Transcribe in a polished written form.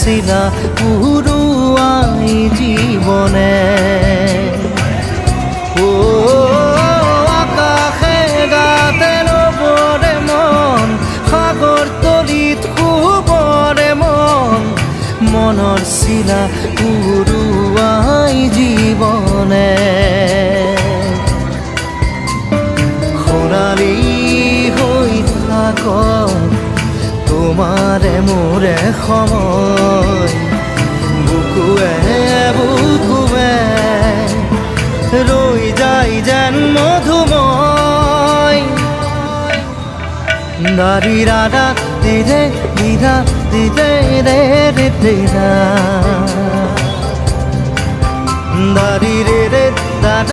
শিলা পুরুয়াই জীবনে ও আকাশে গাতে রবরে মন সাগর তলিত শুবরে মন মনৰ শিলা পুরুয়াই জীবনে সোণালী হৈ থাক তোমাৰে মোৰে সময় বুকুৱে বুকুৱে ৰৈ যায় যেন মধুময় দাৰি ৰাধা দিৰে দিৰা দিৰে ৰে ৰে দিৰা দাৰি ৰে ৰে